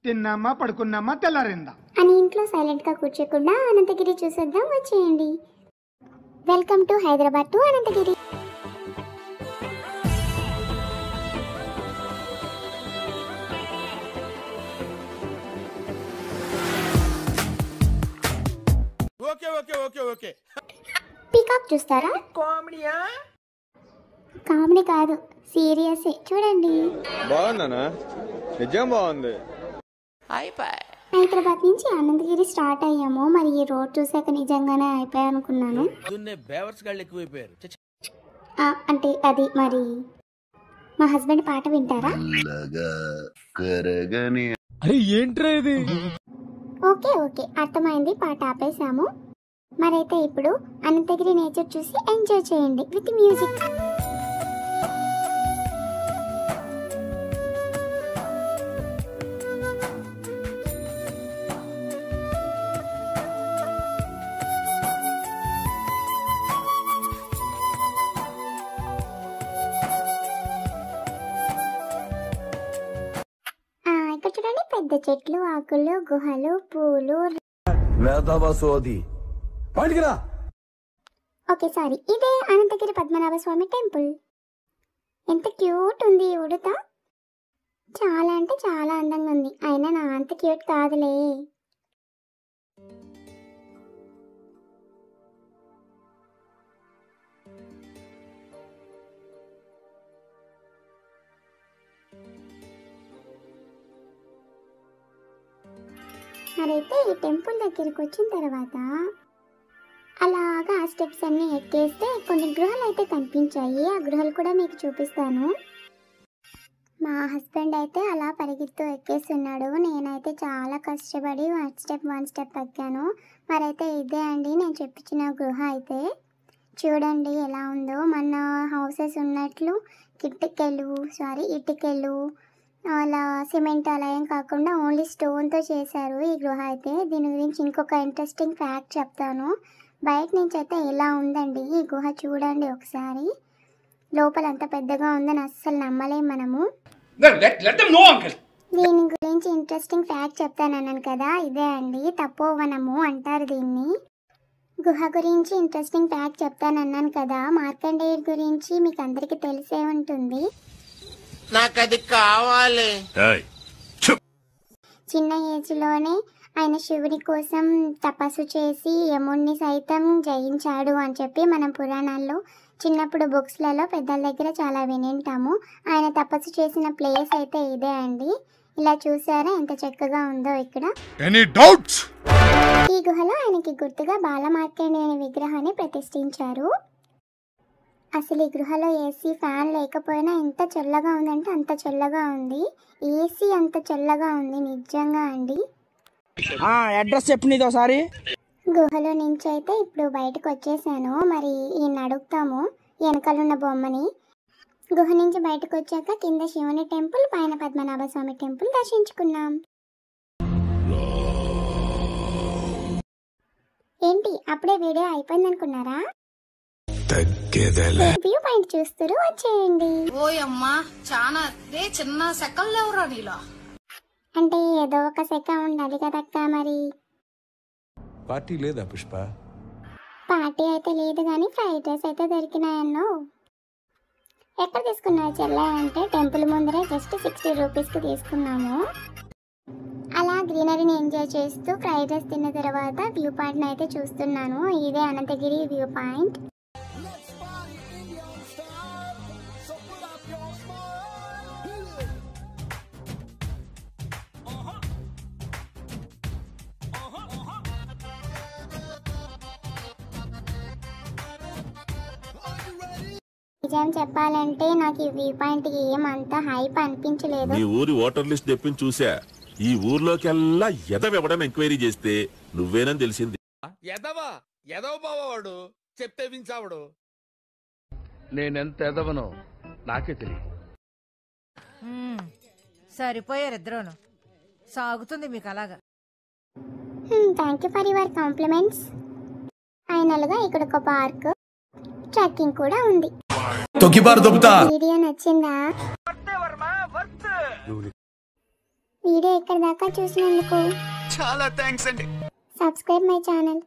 తిన్నామా పడుకున్నామా తెల్లారిందా అని ఇంట్లో సైలెంట్గా కూర్చోకుండా అనంతగిరి చూసేద్దాం వచ్చేయండి. Welcome to Hyderabad to Ananthagiri. Peacock చూస్తారా? కామెడీ కాదు, సీరియస్. చూడండి, బాగుందనా? నిజం బాగుంది. హైదరాబాద్ నుంచి అనంతగిరి స్టార్ట్ అయ్యాము. మరి ఈ రోడ్ చూసాక నిజంగానే అయిపోయా అనుకున్నాను. అంటే అది మరి మా హస్బెండ్ పాట వింటారా? ఓకే ఓకే, అర్థమైంది. పాట ఆపేసాము. మరైతే ఇప్పుడు అనంతగిరి నేచర్ చూసి ఎంజాయ్ చేయండి విత్ మ్యూజిక్. ఇక్కడ చూడండి, పెద్ద చెట్లు, ఆకులు, గుహలు, పూలు. ఓకే సారీ, ఇదే అనంతగిరి పద్మనాభ స్వామి టెంపుల్. ఎంత క్యూట్ ఉంది ఉడత. చాలా అంటే చాలా అందంగా ఉంది. అయినా నా అంత క్యూట్ కాదులే. మరైతే ఈ టెంపుల్ దగ్గరికి వచ్చిన తర్వాత అలాగా ఆ స్టెప్స్ అన్నీ ఎక్కేస్తే కొన్ని గృహాలు అయితే కనిపించాయి. ఆ గృహాలు కూడా మీకు చూపిస్తాను. మా హస్బెండ్ అయితే అలా పరిగెత్తు ఎక్కేస్తున్నాడు. నేనైతే చాలా కష్టపడి వన్ స్టెప్ ఎక్కాను. మరైతే ఇదే అండి నేను చెప్పించిన గృహ. అయితే చూడండి ఎలా ఉందో. మన హౌసెస్ ఉన్నట్లు ఇటుకలు అలా సిమెంట్ అలా ఏం కాకుండా ఓన్లీ స్టోన్తో చేశారు ఈ గృహ అయితే. దీని గురించి ఇంకొక ఇంట్రెస్టింగ్ ఫ్యాక్ట్ చెప్తాను. బయట నుంచి అయితే ఎలా ఉందండి ఈ గుహ, చూడండి ఒకసారి. లోపల అంత పెద్దగా ఉందని అస్సలు నమ్మలేం మనము. దీని గురించి ఇంట్రెస్టింగ్ ఫ్యాక్ట్ చెప్తానన్నాను కదా, ఇదే అండి తపోవనము అంటారు దీన్ని. గుహ గురించి ఇంట్రెస్టింగ్ ఫ్యాక్ట్ చెప్తానన్నాను కదా, మార్కండేయుడి గురించి మీకు అందరికీ తెలిసే ఉంటుంది. నాకది కావాలి. చిన్న ఏజ్ లోనే ఆయన శివుని కోసం తపస్సు చేసి యముణ్ణి సైతం జయించాడు అని చెప్పి మనం పురాణాల్లో చిన్నప్పుడు బుక్స్లలో పెద్దల దగ్గర చాలా వినింటాము. ఆయన తపస్సు చేసిన ప్లేస్ అయితే ఇదే అండి. ఇలా చూసారా ఎంత చక్కగా ఉందో ఇక్కడ. ఈ గుహలో ఆయనకి గుర్తుగా బాలమార్కండేయుని విగ్రహాన్ని ప్రతిష్ఠించారు. అసలు ఈ గృహలో ఏసీ ఫ్యాన్ లేకపోయినా ఎంత చల్లగా ఉందంటే అంత చల్లగా ఉంది. ఏసీ అంత చల్లగా ఉంది నిజంగా అండి. అడ్రస్ చెప్పండి ఒకసారి. గుహలో నుంచి అయితే ఇప్పుడు బయటకు వచ్చేసాను. మరి ఈయన అడుగుతాము వెనకాలన్న బొమ్మని. గుహ నుంచి బయటకు వచ్చాక కింద శివుని టెంపుల్, పైన పద్మనాభ స్వామి టెంపుల్ దర్శించుకున్నాం. ఏంటి అప్పుడే వీడియో అయిపోయింది అనుకున్నారా? వ్యూ పాయింట్ చూస్తారు వచ్చేయండి. ఓయమ్మా చాలా చిన్న సెకండ్ లేవురా నీలో. అంటే ఏదో ఒక సెక ఉండాలి కదక్క. మరి పార్టీ లేదా పుష్ప? పార్టీ అయితే లేదు కానీ ఫ్రైడ్ రైస్ అయితే దొరికినాయన్నో. ఎక్కడ తీసుకున్నారు చెల్ల అంటే టెంపుల్ ముందరే జస్ట్ 60 రూపీస్కి తీసుకున్నాము. అలా గ్రీనరీని ఎంజాయ్ చేస్తూ ఫ్రైడ్ రైస్ తిన్న తర్వాత వ్యూ పాయింట్ని అయితే చూస్తున్నాను. ఇదే అనంతగిరి వ్యూ పాయింట్. నిజం చెప్పాలంటే నాకు ఈ వ్యూ పాయింట్ ఏమంత హైప్ అనిపించలేదు. ఈ ఊరి ఓటర్ లిస్ట్ తెప్పించి చూసా. ఈ ఊర్లోకెల్లా ఎదవెవడని ఎంక్వైరీ చేస్తే నువ్వేనని తెలిసింది. ఎదవ బావాడు చెప్తే వించావుడు. నేనెంత ఎదవనో నాకే తెలియదు. సరిపోయారిద్దరూను. సాగుతుంది మీకు అలాగా. Thank you for your compliments. Final గా ఇక్కడ ఒక పార్క్, ట్రెక్కింగ్ కూడా ఉంది. వీడియో నచ్చిందా? వీడియో ఇక్కడ దాకా చూసినందుకు చాలా థ్యాంక్స్ అండి. Subscribe my channel.